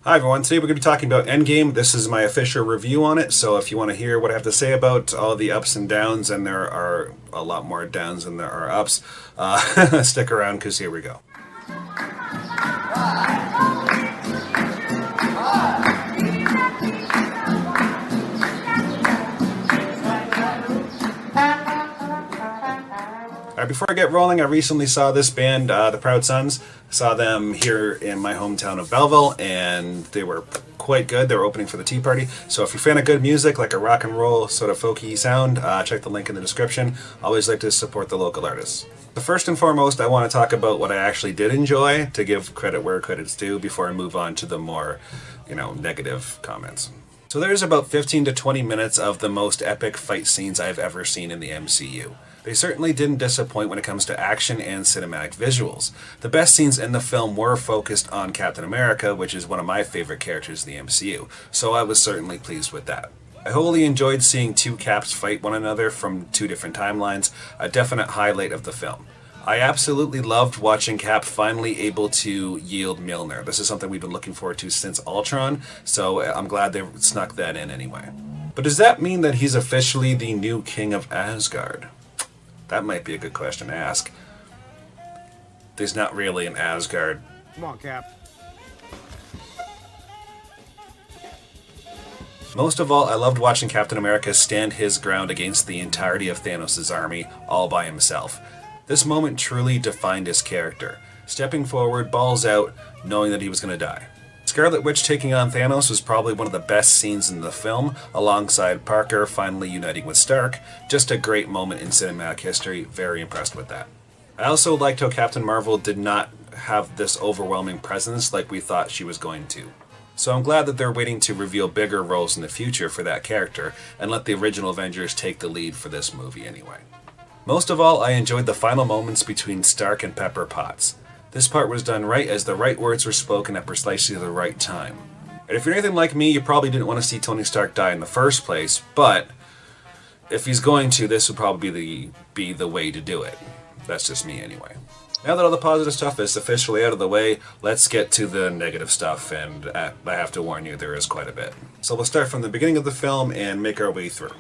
Hi everyone, today we're going to be talking about Endgame. This is my official review on it, so if you want to hear what I have to say about all the ups and downs, and there are a lot more downs than there are ups, stick around because here we go. Before I get rolling, I recently saw this band, the Proud Sons. Saw them here in my hometown of Belleville, and they were quite good. They were opening for the Tea Party. So if you're a fan of good music, like a rock and roll sort of folky sound, check the link in the description. Always like to support the local artists. But first and foremost, I want to talk about what I actually did enjoy, to give credit where credit's due, before I move on to the more, negative comments. So there's about 15 to 20 minutes of the most epic fight scenes I've ever seen in the MCU. They certainly didn't disappoint when it comes to action and cinematic visuals. The best scenes in the film were focused on Captain America, which is one of my favorite characters in the MCU, so I was certainly pleased with that. I wholly enjoyed seeing two Caps fight one another from two different timelines, a definite highlight of the film. I absolutely loved watching Cap finally able to yield Mjolnir. This is something we've been looking forward to since Ultron, so I'm glad they snuck that in anyway. But does that mean that he's officially the new king of Asgard? That might be a good question to ask. There's not really an Asgard. Come on, Cap. Most of all, I loved watching Captain America stand his ground against the entirety of Thanos' army, all by himself. This moment truly defined his character, stepping forward, balls out, knowing that he was going to die. Scarlet Witch taking on Thanos was probably one of the best scenes in the film, alongside Parker finally uniting with Stark. Just a great moment in cinematic history, very impressed with that. I also liked how Captain Marvel did not have this overwhelming presence like we thought she was going to. So I'm glad that they're waiting to reveal bigger roles in the future for that character, and let the original Avengers take the lead for this movie anyway. Most of all, I enjoyed the final moments between Stark and Pepper Potts. This part was done right as the right words were spoken at precisely the right time. And if you're anything like me, you probably didn't want to see Tony Stark die in the first place, but if he's going to, this would probably be the way to do it. That's just me anyway. Now that all the positive stuff is officially out of the way, let's get to the negative stuff, and I have to warn you, there is quite a bit. So we'll start from the beginning of the film and make our way through.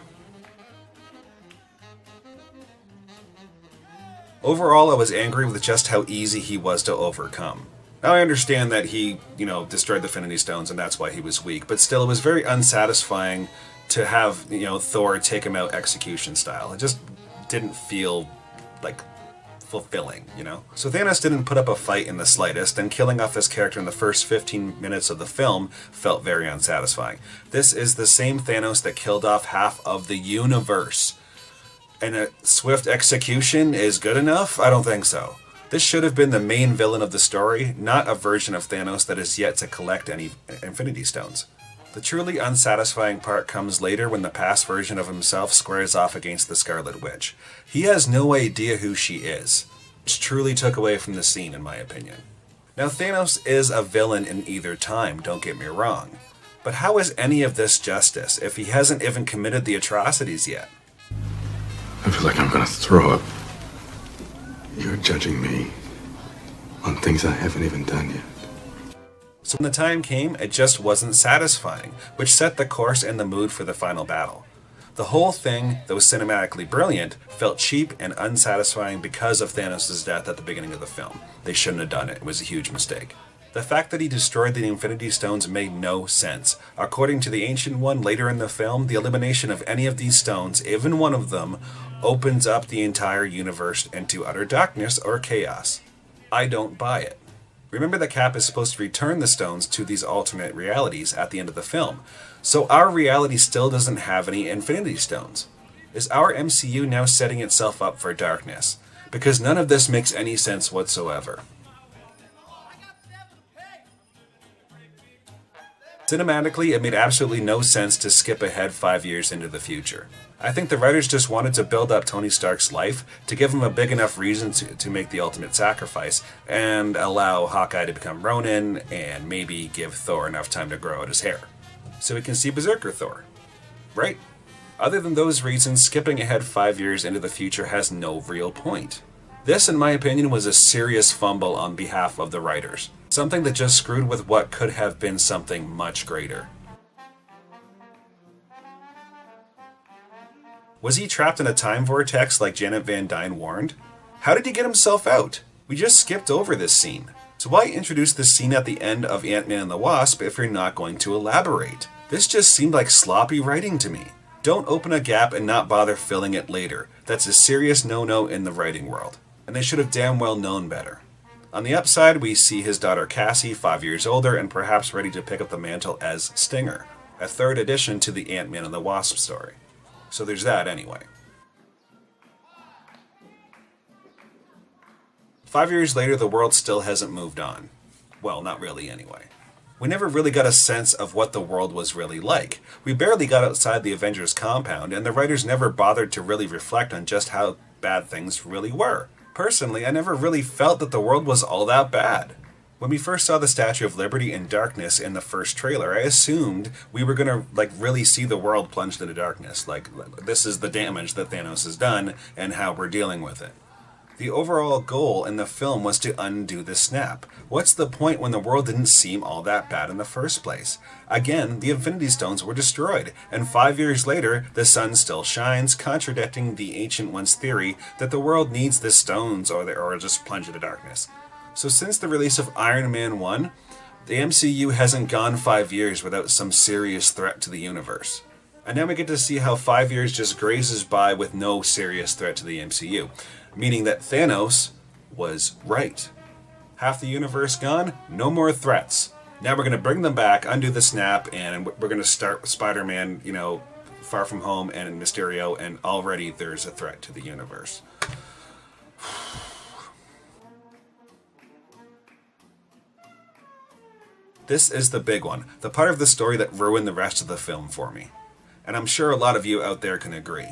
Overall, I was angry with just how easy he was to overcome. Now I understand that he, destroyed the Infinity Stones and that's why he was weak, but still it was very unsatisfying to have, Thor take him out execution style. It just didn't feel, fulfilling, So Thanos didn't put up a fight in the slightest, and killing off his character in the first 15 minutes of the film felt very unsatisfying. This is the same Thanos that killed off half of the universe. And a swift execution is good enough? I don't think so. This should have been the main villain of the story, not a version of Thanos that is yet to collect any Infinity Stones. The truly unsatisfying part comes later when the past version of himself squares off against the Scarlet Witch. He has no idea who she is, which truly took away from the scene in my opinion. Now Thanos is a villain in either time, don't get me wrong. But how is any of this justice if he hasn't even committed the atrocities yet? I feel like I'm gonna throw up. You're judging me on things I haven't even done yet. So when the time came, it just wasn't satisfying, which set the course and the mood for the final battle. The whole thing, though cinematically brilliant, felt cheap and unsatisfying because of Thanos' death at the beginning of the film. They shouldn't have done it. It was a huge mistake. The fact that he destroyed the Infinity Stones made no sense. According to the Ancient One later in the film, the elimination of any of these stones, even one of them, opens up the entire universe into utter darkness or chaos. I don't buy it. Remember that Cap is supposed to return the stones to these alternate realities at the end of the film, so our reality still doesn't have any Infinity Stones. Is our MCU now setting itself up for darkness? Because none of this makes any sense whatsoever. Cinematically, it made absolutely no sense to skip ahead 5 years into the future. I think the writers just wanted to build up Tony Stark's life to give him a big enough reason to make the ultimate sacrifice, and allow Hawkeye to become Ronin, and maybe give Thor enough time to grow out his hair. So we can see Berserker Thor. Right? Other than those reasons, skipping ahead 5 years into the future has no real point. This, in my opinion, was a serious fumble on behalf of the writers. Something that just screwed with what could have been something much greater. Was he trapped in a time vortex like Janet Van Dyne warned? How did he get himself out? We just skipped over this scene. So why introduce this scene at the end of Ant-Man and the Wasp if you're not going to elaborate? This just seemed like sloppy writing to me. Don't open a gap and not bother filling it later. That's a serious no-no in the writing world. And they should have damn well known better. On the upside, we see his daughter Cassie, 5 years older and perhaps ready to pick up the mantle as Stinger, a third addition to the Ant-Man and the Wasp story. So there's that anyway. 5 years later, the world still hasn't moved on. Well, not really anyway. We never really got a sense of what the world was really like. We barely got outside the Avengers compound, and the writers never bothered to really reflect on just how bad things really were. Personally, I never really felt that the world was all that bad. When we first saw the Statue of Liberty in darkness in the first trailer, I assumed we were gonna really see the world plunged into darkness. This is the damage that Thanos has done and how we're dealing with it. The overall goal in the film was to undo the snap. What's the point when the world didn't seem all that bad in the first place? Again, the Infinity Stones were destroyed, and 5 years later, the sun still shines, contradicting the Ancient One's theory that the world needs the stones or just plunge into darkness. So since the release of Iron Man 1, the MCU hasn't gone 5 years without some serious threat to the universe. And now we get to see how 5 years just grazes by with no serious threat to the MCU. Meaning that Thanos was right. Half the universe gone, no more threats. Now we're going to bring them back, undo the snap, and we're going to start with Spider-Man, Far From Home and Mysterio, and already there's a threat to the universe. This is the big one, the part of the story that ruined the rest of the film for me. And I'm sure a lot of you out there can agree.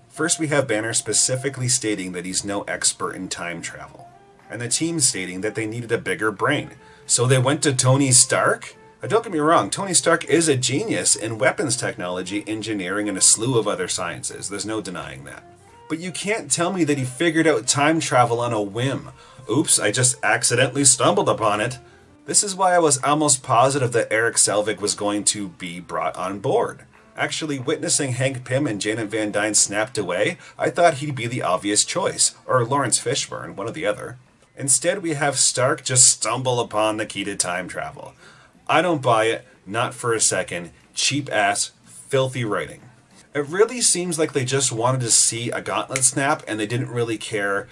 First, we have Banner specifically stating that he's no expert in time travel, and the team stating that they needed a bigger brain. So they went to Tony Stark? Don't get me wrong, Tony Stark is a genius in weapons technology, engineering, and a slew of other sciences. There's no denying that. But you can't tell me that he figured out time travel on a whim. Oops, I just accidentally stumbled upon it. This is why I was almost positive that Eric Selvig was going to be brought on board. Actually, witnessing Hank Pym and Janet Van Dyne snapped away, I thought he'd be the obvious choice, or Lawrence Fishburne, one or the other. Instead, we have Stark just stumble upon the key to time travel. I don't buy it, not for a second. Cheap-ass, filthy writing. It really seems like they just wanted to see a gauntlet snap, and they didn't really care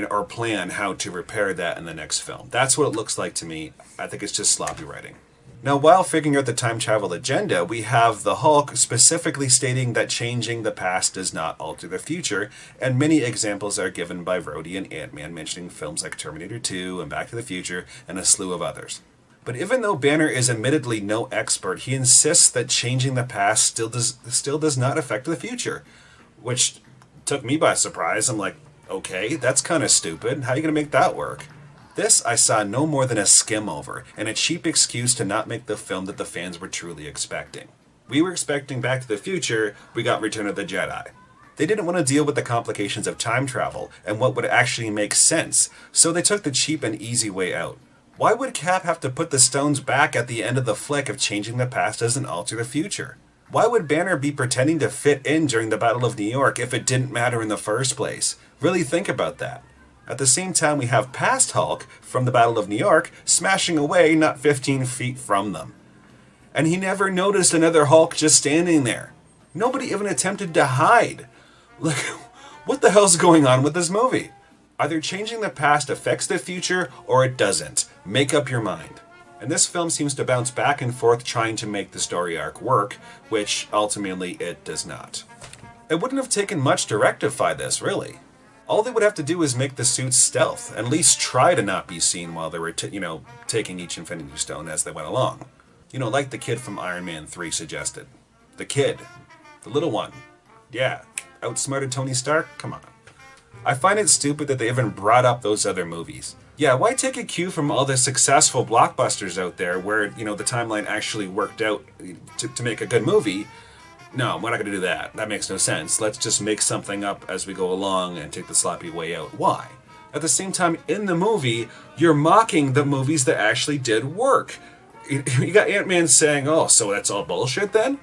or plan how to repair that in the next film. That's what it looks like to me. I think it's just sloppy writing. Now, while figuring out the time travel agenda, we have the Hulk specifically stating that changing the past does not alter the future, and many examples are given by Rhodey and Ant-Man, mentioning films like Terminator 2 and Back to the Future, and a slew of others. But even though Banner is admittedly no expert, he insists that changing the past still does not affect the future, which took me by surprise. I'm like, okay, that's kind of stupid. How are you going to make that work? This I saw no more than a skim over, and a cheap excuse to not make the film that the fans were truly expecting. We were expecting Back to the Future, we got Return of the Jedi. They didn't want to deal with the complications of time travel and what would actually make sense, so they took the cheap and easy way out. Why would Cap have to put the stones back at the end of the flick if changing the past doesn't alter the future? Why would Banner be pretending to fit in during the Battle of New York if it didn't matter in the first place? Really think about that. At the same time, we have past Hulk from the Battle of New York smashing away not 15 feet from them. And he never noticed another Hulk just standing there. Nobody even attempted to hide. Like, what the hell's going on with this movie? Either changing the past affects the future or it doesn't. Make up your mind. And this film seems to bounce back and forth trying to make the story arc work, which ultimately it does not. It wouldn't have taken much to rectify this, really. All they would have to do is make the suits stealth, at least try to not be seen while they were, taking each Infinity Stone as they went along. Like the kid from Iron Man 3 suggested. The kid. The little one. Yeah, outsmarted Tony Stark? Come on. I find it stupid that they even brought up those other movies. Yeah, why take a cue from all the successful blockbusters out there where, the timeline actually worked out to make a good movie? No, we're not going to do that. That makes no sense. Let's just make something up as we go along and take the sloppy way out. Why? At the same time, in the movie, you're mocking the movies that actually did work. You got Ant-Man saying, oh, so that's all bullshit then?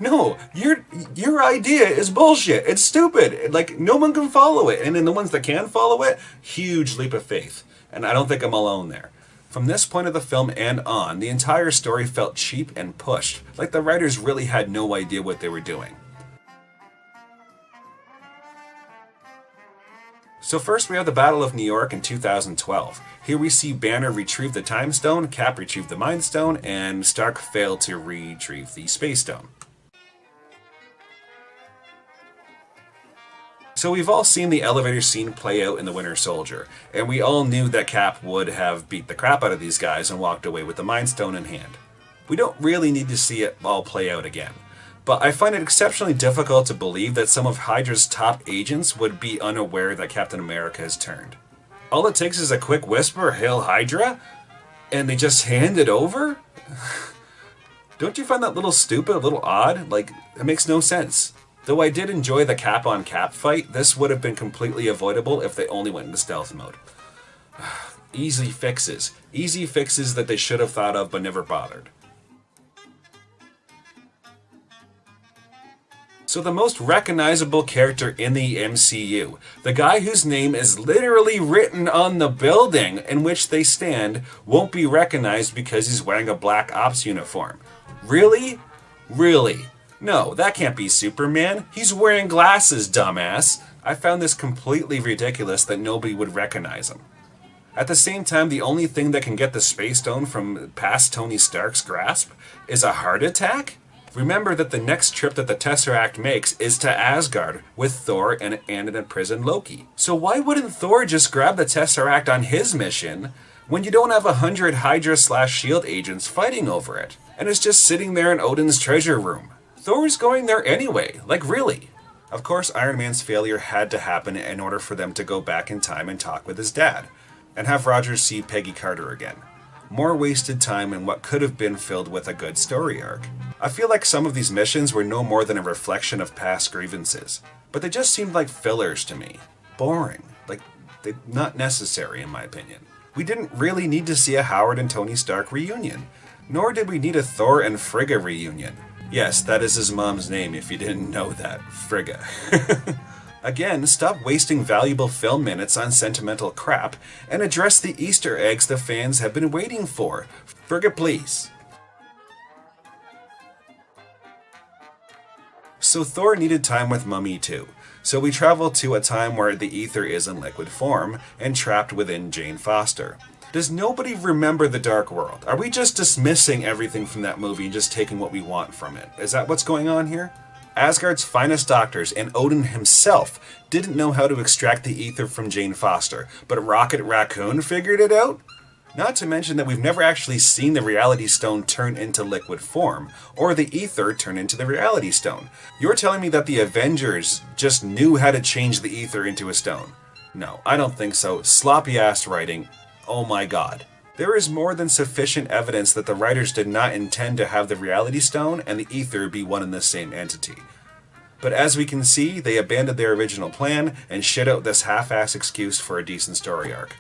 No, your idea is bullshit. It's stupid. Like, no one can follow it. And in the ones that can follow it, huge leap of faith. And I don't think I'm alone there. From this point of the film and on, the entire story felt cheap and pushed, like the writers really had no idea what they were doing. So first we have the Battle of New York in 2012. Here we see Banner retrieve the Time Stone, Cap retrieve the Mind Stone, and Stark fail to retrieve the Space Stone. So we've all seen the elevator scene play out in The Winter Soldier, and we all knew that Cap would have beat the crap out of these guys and walked away with the Mind Stone in hand. We don't really need to see it all play out again. But I find it exceptionally difficult to believe that some of Hydra's top agents would be unaware that Captain America has turned. All it takes is a quick whisper, "Hail Hydra," and they just hand it over? Don't you find that a little stupid, a little odd? Like, it makes no sense. Though I did enjoy the cap-on-cap fight, this would have been completely avoidable if they only went into stealth mode. Easy fixes. Easy fixes that they should have thought of but never bothered. So the most recognizable character in the MCU, the guy whose name is literally written on the building in which they stand, won't be recognized because he's wearing a black ops uniform. Really? Really? No, that can't be Superman. He's wearing glasses, dumbass. I found this completely ridiculous that nobody would recognize him. At the same time, the only thing that can get the Space Stone from past Tony Stark's grasp is a heart attack? Remember that the next trip that the Tesseract makes is to Asgard with Thor and an imprisoned Loki. So why wouldn't Thor just grab the Tesseract on his mission when you don't have 100 Hydra/S.H.I.E.L.D. agents fighting over it? And it's just sitting there in Odin's treasure room. Thor's going there anyway, like really. Of course, Iron Man's failure had to happen in order for them to go back in time and talk with his dad, and have Rogers see Peggy Carter again. More wasted time in what could have been filled with a good story arc. I feel like some of these missions were no more than a reflection of past grievances, but they just seemed like fillers to me. Boring. Like, they're not necessary in my opinion. We didn't really need to see a Howard and Tony Stark reunion, nor did we need a Thor and Frigga reunion. Yes, that is his mom's name if you didn't know that, Frigga. Again, stop wasting valuable film minutes on sentimental crap and address the Easter eggs the fans have been waiting for. Frigga, please. So Thor needed time with Mummy too. So we travel to a time where the ether is in liquid form and trapped within Jane Foster. Does nobody remember the Dark World? Are we just dismissing everything from that movie and just taking what we want from it? Is that what's going on here? Asgard's finest doctors and Odin himself didn't know how to extract the ether from Jane Foster, but Rocket Raccoon figured it out? Not to mention that we've never actually seen the Reality Stone turn into liquid form, or the ether turn into the Reality Stone. You're telling me that the Avengers just knew how to change the ether into a stone? No, I don't think so. Sloppy ass writing. Oh my god. There is more than sufficient evidence that the writers did not intend to have the Reality Stone and the ether be one and the same entity. But as we can see, they abandoned their original plan and shit out this half-ass excuse for a decent story arc.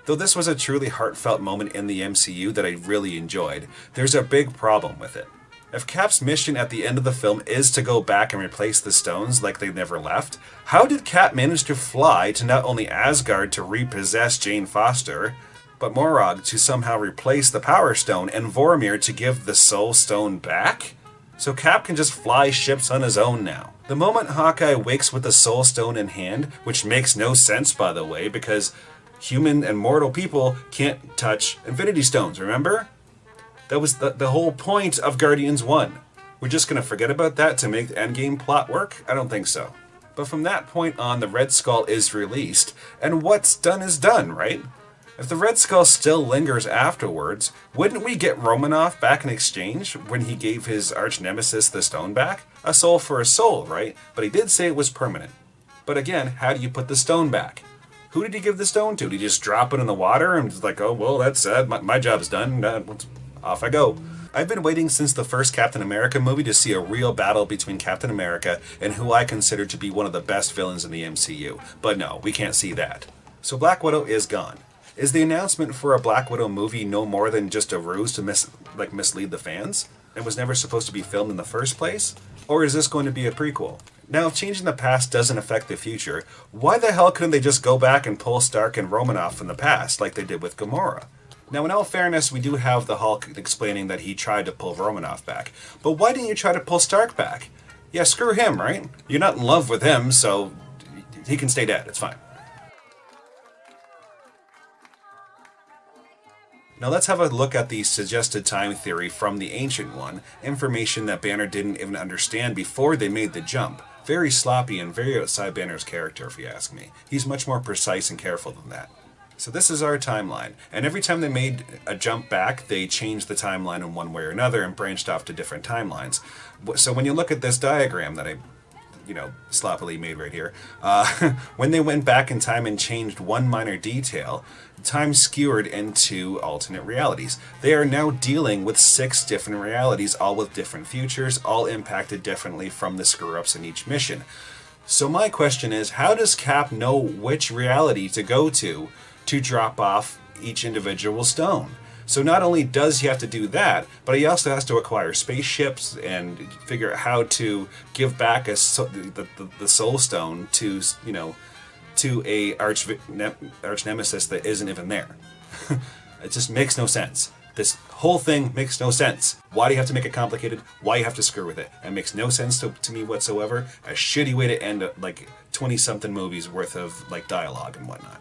Though this was a truly heartfelt moment in the MCU that I really enjoyed, there's a big problem with it. If Cap's mission at the end of the film is to go back and replace the stones like they never left, how did Cap manage to fly to not only Asgard to repossess Jane Foster, but Morag to somehow replace the Power Stone and Vormir to give the Soul Stone back? So Cap can just fly ships on his own now. The moment Hawkeye wakes with the Soul Stone in hand, which makes no sense by the way, because human and mortal people can't touch Infinity Stones, remember? That was the whole point of Guardians 1. We're just going to forget about that to make the Endgame plot work? I don't think so. But from that point on, the Red Skull is released, and what's done is done, right? If the Red Skull still lingers afterwards, wouldn't we get Romanoff back in exchange when he gave his arch-nemesis the stone back? A soul for a soul, right? But he did say it was permanent. But again, how do you put the stone back? Who did he give the stone to? Did he just drop it in the water and was like, oh, well, that's my job's done. Off I go. I've been waiting since the first Captain America movie to see a real battle between Captain America and who I consider to be one of the best villains in the MCU. But no, we can't see that. So Black Widow is gone. Is the announcement for a Black Widow movie no more than just a ruse to mislead the fans? And was never supposed to be filmed in the first place? Or is this going to be a prequel? Now, if changing the past doesn't affect the future, why the hell couldn't they just go back and pull Stark and Romanoff from the past, like they did with Gamora? Now, in all fairness, we do have the Hulk explaining that he tried to pull Romanoff back. But why didn't you try to pull Stark back? Yeah, screw him, right? You're not in love with him, so he can stay dead. It's fine. Now let's have a look at the suggested time theory from the Ancient One, information that Banner didn't even understand before they made the jump. Very sloppy and very outside Banner's character, if you ask me. He's much more precise and careful than that. So this is our timeline, and every time they made a jump back, they changed the timeline in one way or another and branched off to different timelines. So when you look at this diagram that I sloppily made right here, when they went back in time and changed one minor detail, time skewered into alternate realities. They are now dealing with 6 different realities, all with different futures, all impacted differently from the screw-ups in each mission. So my question is, how does Cap know which reality to go to drop off each individual stone? So not only does he have to do that, but he also has to acquire spaceships and figure out how to give back the Soul Stone to a arch nemesis that isn't even there. It just makes no sense. This whole thing makes no sense. Why do you have to make it complicated? Why do you have to screw with it? It makes no sense to me whatsoever. A shitty way to end like 20-something movies worth of dialogue and whatnot.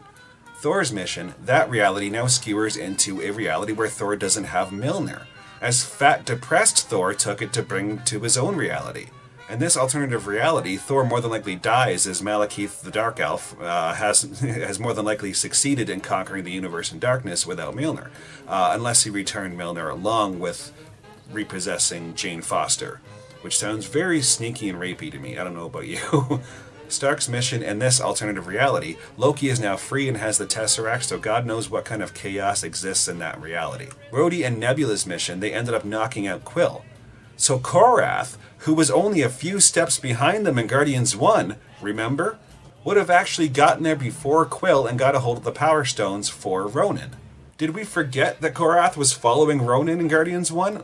Thor's mission, that reality now skewers into a reality where Thor doesn't have Mjolnir, as fat, depressed Thor took it to bring to his own reality. In this alternative reality, Thor more than likely dies as Malekith the Dark Elf has more than likely succeeded in conquering the universe in darkness without Mjolnir, unless he returned Mjolnir along with repossessing Jane Foster, which sounds very sneaky and rapey to me. I don't know about you. Stark's mission in this alternative reality, Loki is now free and has the Tesseract, so God knows what kind of chaos exists in that reality. Rhodey and Nebula's mission, they ended up knocking out Quill. So Korath, who was only a few steps behind them in Guardians 1, remember? Would have actually gotten there before Quill and got a hold of the Power Stones for Ronan. Did we forget that Korath was following Ronan in Guardians 1?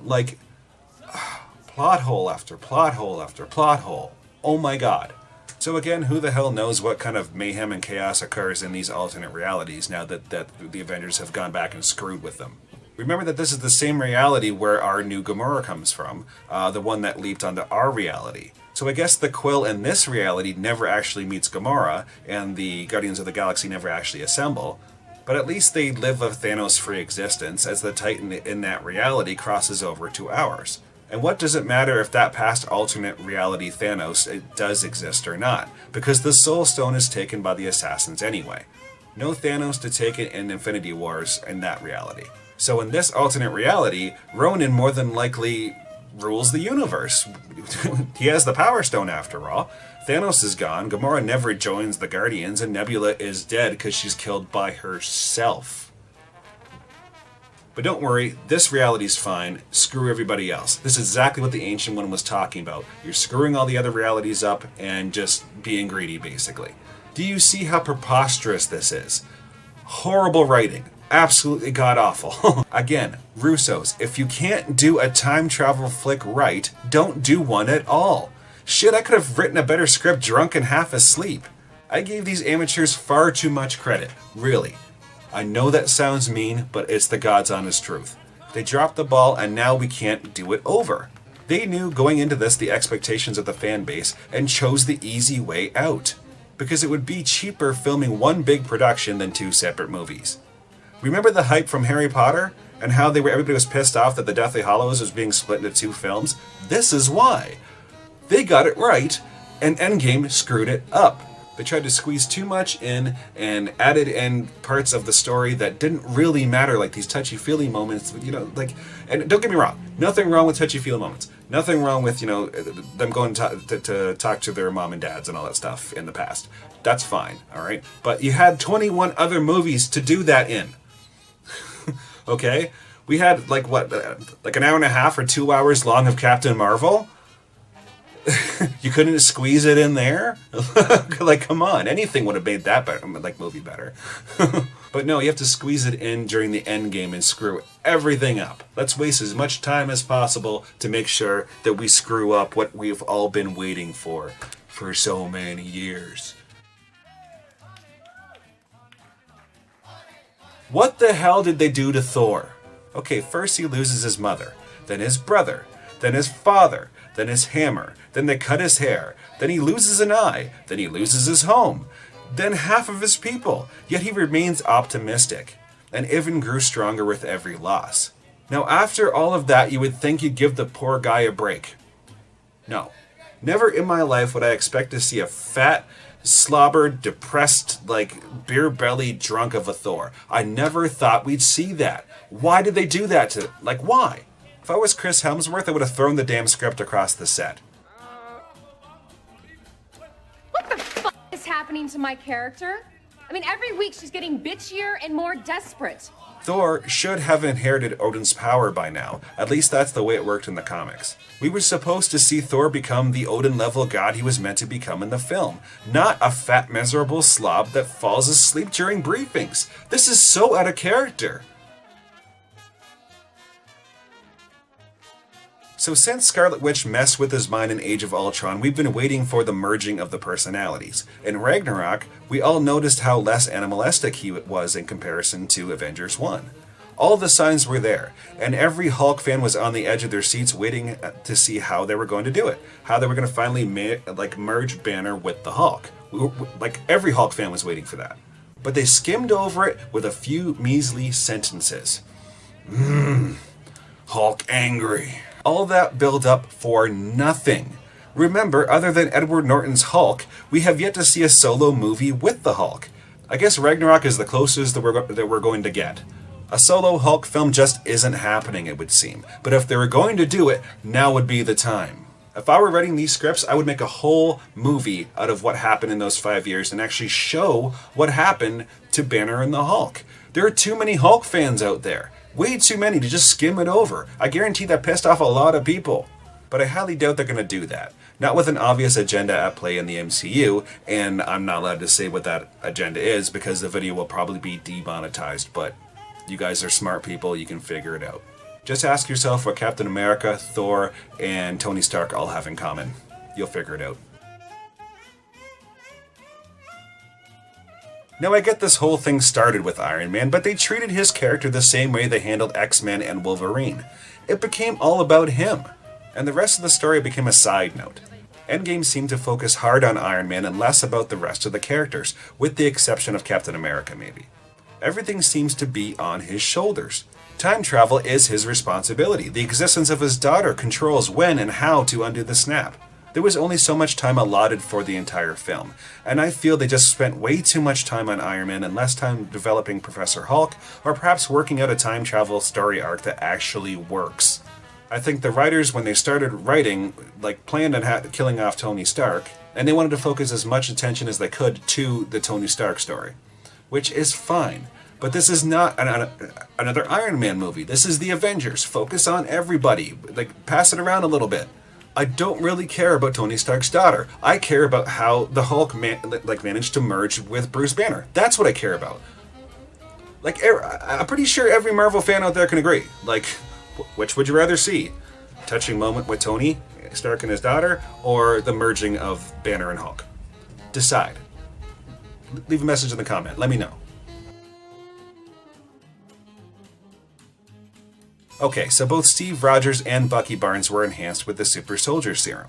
Plot hole after plot hole after plot hole. Oh my god. So again, who the hell knows what kind of mayhem and chaos occurs in these alternate realities now that the Avengers have gone back and screwed with them. Remember that this is the same reality where our new Gamora comes from, the one that leaped onto our reality. So I guess the Quill in this reality never actually meets Gamora, and the Guardians of the Galaxy never actually assemble. But at least they live a Thanos-free existence as the Titan in that reality crosses over to ours. And what does it matter if that past alternate reality Thanos does exist or not? Because the Soul Stone is taken by the Assassins anyway. No Thanos to take it in Infinity Wars in that reality. So in this alternate reality, Ronan more than likely rules the universe. He has the Power Stone after all. Thanos is gone, Gamora never joins the Guardians, and Nebula is dead because she's killed by herself. But don't worry, this reality's fine. Screw everybody else. This is exactly what the Ancient One was talking about. You're screwing all the other realities up and just being greedy, basically. Do you see how preposterous this is? Horrible writing. Absolutely god-awful. Again, Russos, if you can't do a time travel flick right, don't do one at all. Shit, I could have written a better script drunk and half asleep. I gave these amateurs far too much credit, really. I know that sounds mean, but it's the God's honest truth. They dropped the ball and now we can't do it over. They knew going into this the expectations of the fan base and chose the easy way out. Because it would be cheaper filming one big production than 2 separate movies. Remember the hype from Harry Potter? And how everybody was pissed off that the Deathly Hallows was being split into 2 films? This is why. They got it right, and Endgame screwed it up. They tried to squeeze too much in and added in parts of the story that didn't really matter, like these touchy-feely moments, and don't get me wrong, nothing wrong with touchy-feely moments. Nothing wrong with, them going to talk to their mom and dads and all that stuff in the past. That's fine, all right? But you had 21 other movies to do that in. Okay? We had, like, what, like an hour and a half or 2 hours long of Captain Marvel? You couldn't squeeze it in there? Like, come on, anything would have made that better, like, movie better. But no, you have to squeeze it in during the Endgame and screw everything up. Let's waste as much time as possible to make sure that we screw up what we've all been waiting for so many years. What the hell did they do to Thor? Okay, first he loses his mother, then his brother, then his father, then his hammer, then they cut his hair, then he loses an eye, then he loses his home, then half of his people, yet he remains optimistic, and even grew stronger with every loss. Now after all of that, you would think you'd give the poor guy a break. No. Never in my life would I expect to see a fat, slobbered, depressed, like, beer-bellied drunk of a Thor. I never thought we'd see that. Why did they do that to... Like, why? If I was Chris Hemsworth, I would have thrown the damn script across the set. What the fuck is happening to my character? I mean, every week she's getting bitchier and more desperate. Thor should have inherited Odin's power by now. At least that's the way it worked in the comics. We were supposed to see Thor become the Odin-level god he was meant to become in the film, not a fat, miserable slob that falls asleep during briefings. This is so out of character. So since Scarlet Witch messed with his mind in Age of Ultron, we've been waiting for the merging of the personalities. In Ragnarok, we all noticed how less animalistic he was in comparison to Avengers 1. All the signs were there, and every Hulk fan was on the edge of their seats waiting to see how they were going to do it. How they were going to finally merge Banner with the Hulk. Like, every Hulk fan was waiting for that. But they skimmed over it with a few measly sentences. Hulk angry. All that build up for nothing. Remember, other than Edward Norton's Hulk, we have yet to see a solo movie with the Hulk. I guess Ragnarok is the closest that we're going to get. A solo Hulk film just isn't happening, it would seem. But if they were going to do it, now would be the time. If I were writing these scripts, I would make a whole movie out of what happened in those 5 years and actually show what happened to Banner and the Hulk. There are too many Hulk fans out there. Way too many to just skim it over. I guarantee that pissed off a lot of people. But I highly doubt they're going to do that. Not with an obvious agenda at play in the MCU, and I'm not allowed to say what that agenda is because the video will probably be demonetized, but you guys are smart people, you can figure it out. Just ask yourself what Captain America, Thor, and Tony Stark all have in common. You'll figure it out. Now I get this whole thing started with Iron Man, but they treated his character the same way they handled X-Men and Wolverine. It became all about him, and the rest of the story became a side note. Endgame seemed to focus hard on Iron Man and less about the rest of the characters, with the exception of Captain America maybe. Everything seems to be on his shoulders. Time travel is his responsibility. The existence of his daughter controls when and how to undo the snap. There was only so much time allotted for the entire film, and I feel they just spent way too much time on Iron Man and less time developing Professor Hulk, or perhaps working out a time travel story arc that actually works. I think the writers, when they started writing, planned on killing off Tony Stark, and they wanted to focus as much attention as they could to the Tony Stark story, which is fine. But this is not another Iron Man movie. This is the Avengers. Focus on everybody. Pass it around a little bit. I don't really care about Tony Stark's daughter. I care about how the Hulk managed to merge with Bruce Banner. That's what I care about. I'm pretty sure every Marvel fan out there can agree. Which would you rather see? Touching moment with Tony Stark and his daughter, or the merging of Banner and Hulk? Decide. Leave a message in the comment. Let me know. Okay, so both Steve Rogers and Bucky Barnes were enhanced with the Super Soldier Serum.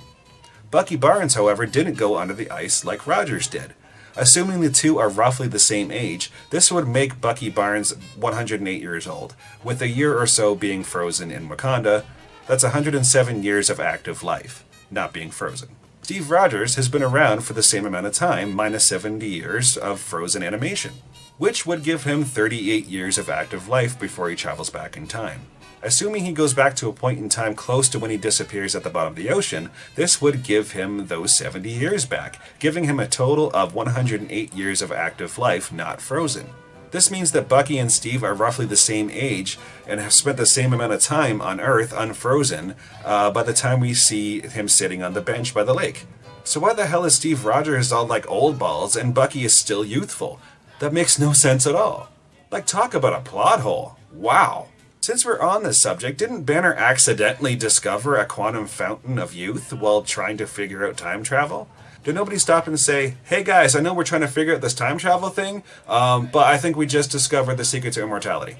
Bucky Barnes, however, didn't go under the ice like Rogers did. Assuming the two are roughly the same age, this would make Bucky Barnes 108 years old, with a year or so being frozen in Wakanda. That's 107 years of active life, not being frozen. Steve Rogers has been around for the same amount of time, minus 70 years of frozen animation, which would give him 38 years of active life before he travels back in time. Assuming he goes back to a point in time close to when he disappears at the bottom of the ocean, this would give him those 70 years back, giving him a total of 108 years of active life not frozen. This means that Bucky and Steve are roughly the same age and have spent the same amount of time on Earth unfrozen by the time we see him sitting on the bench by the lake. So why the hell is Steve Rogers all like old balls and Bucky is still youthful? That makes no sense at all. Like, talk about a plot hole. Wow. Since we're on this subject, didn't Banner accidentally discover a quantum fountain of youth while trying to figure out time travel? Did nobody stop and say, hey guys, I know we're trying to figure out this time travel thing, but I think we just discovered the secret to immortality.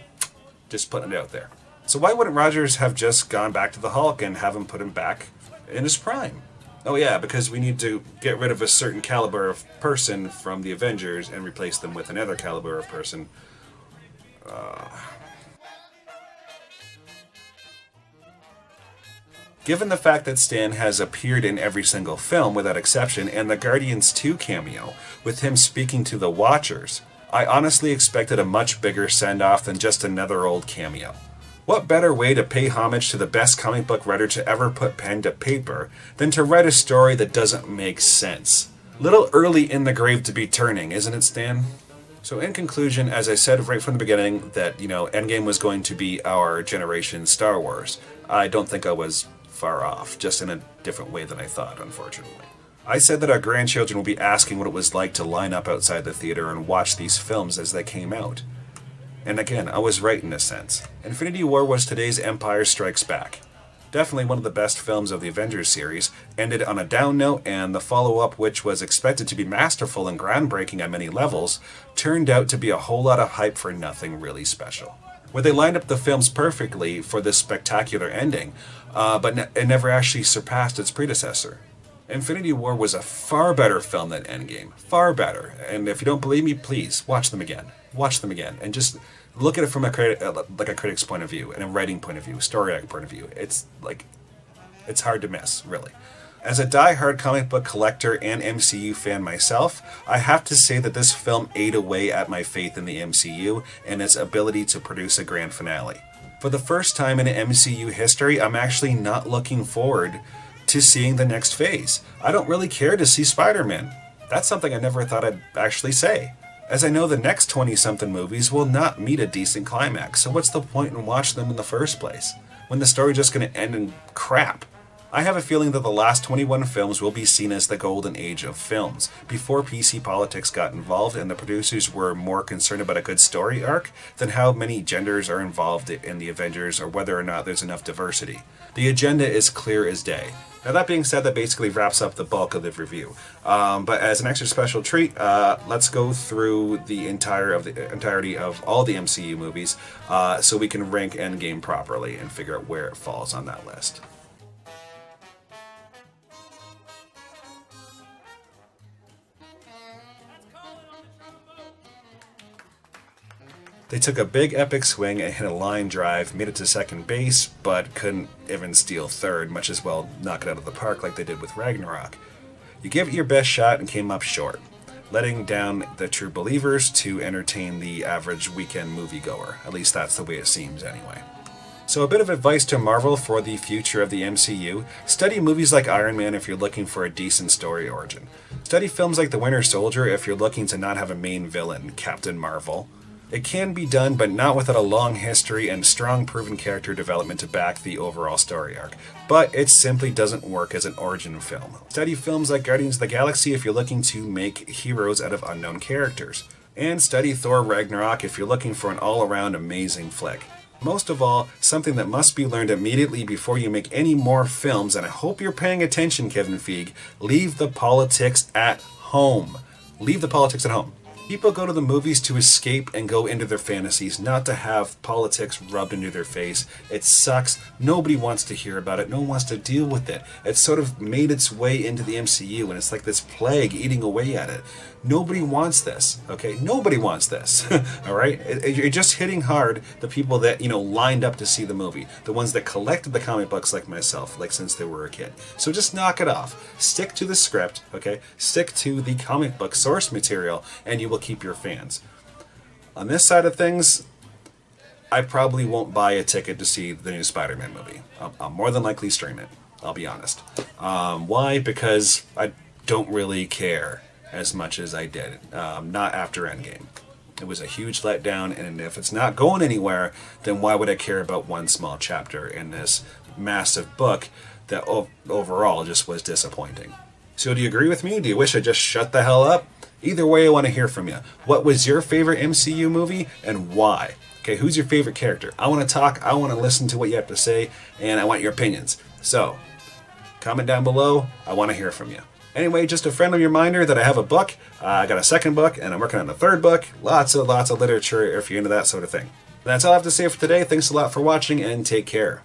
Just putting it out there. So why wouldn't Rogers have just gone back to the Hulk and have him put him back in his prime? Oh yeah, because we need to get rid of a certain caliber of person from the Avengers and replace them with another caliber of person. Given the fact that Stan has appeared in every single film without exception, and the Guardians 2 cameo, with him speaking to the Watchers, I honestly expected a much bigger send-off than just another old cameo. What better way to pay homage to the best comic book writer to ever put pen to paper than to write a story that doesn't make sense? Little early in the grave to be turning, isn't it, Stan? So in conclusion, as I said right from the beginning, that, Endgame was going to be our generation's Star Wars. I don't think I was far off, just in a different way than I thought, unfortunately. I said that our grandchildren will be asking what it was like to line up outside the theater and watch these films as they came out. And again, I was right in a sense. Infinity War was today's Empire Strikes Back. Definitely one of the best films of the Avengers series, ended on a down note, and the follow-up, which was expected to be masterful and groundbreaking on many levels, turned out to be a whole lot of hype for nothing really special. Where they lined up the films perfectly for this spectacular ending, but it never actually surpassed its predecessor. Infinity War was a far better film than Endgame. Far better. And if you don't believe me, please watch them again. Watch them again. And just look at it from a critic's point of view, and a writing point of view, story point of view. It's hard to miss, really. As a die-hard comic book collector and MCU fan myself, I have to say that this film ate away at my faith in the MCU and its ability to produce a grand finale. For the first time in MCU history, I'm actually not looking forward to seeing the next phase. I don't really care to see Spider-Man. That's something I never thought I'd actually say, as I know the next 20-something movies will not meet a decent climax, so what's the point in watching them in the first place, when the story's just going to end in crap? I have a feeling that the last 21 films will be seen as the golden age of films, before PC politics got involved and the producers were more concerned about a good story arc than how many genders are involved in the Avengers or whether or not there's enough diversity. The agenda is clear as day. Now that being said, that basically wraps up the bulk of the review. But as an extra special treat, let's go through the entirety of all the MCU movies so we can rank Endgame properly and figure out where it falls on that list. They took a big epic swing and hit a line drive, made it to second base, but couldn't even steal third, much as well knock it out of the park like they did with Ragnarok. You gave it your best shot and came up short, letting down the true believers to entertain the average weekend moviegoer. At least that's the way it seems anyway. So a bit of advice to Marvel for the future of the MCU: study movies like Iron Man if you're looking for a decent story origin. Study films like The Winter Soldier if you're looking to not have a main villain, Captain Marvel. It can be done, but not without a long history and strong proven character development to back the overall story arc. But it simply doesn't work as an origin film. Study films like Guardians of the Galaxy if you're looking to make heroes out of unknown characters. And study Thor Ragnarok if you're looking for an all-around amazing flick. Most of all, something that must be learned immediately before you make any more films, and I hope you're paying attention, Kevin Feige: leave the politics at home. Leave the politics at home. People go to the movies to escape and go into their fantasies, not to have politics rubbed into their face. It sucks. Nobody wants to hear about it. No one wants to deal with it. It's sort of made its way into the MCU, and it's like this plague eating away at it. Nobody wants this, okay? Nobody wants this, all right? You're just hitting hard the people that, lined up to see the movie. The ones that collected the comic books like myself, like since they were a kid. So just knock it off. Stick to the script, okay? Stick to the comic book source material, and you will keep your fans. On this side of things, I probably won't buy a ticket to see the new Spider-Man movie. I'll more than likely stream it, I'll be honest. Why? Because I don't really care as much as I did. Not after Endgame. It was a huge letdown, and if it's not going anywhere, then why would I care about one small chapter in this massive book that overall just was disappointing? So do you agree with me? Do you wish I just shut the hell up? Either way, I want to hear from you. What was your favorite MCU movie and why? Okay, who's your favorite character? I want to talk, I want to listen to what you have to say, and I want your opinions. So, comment down below, I want to hear from you. Anyway, just a friendly reminder that I have a book. I got a second book, and I'm working on a third book. Lots of literature if you're into that sort of thing. That's all I have to say for today. Thanks a lot for watching, and take care.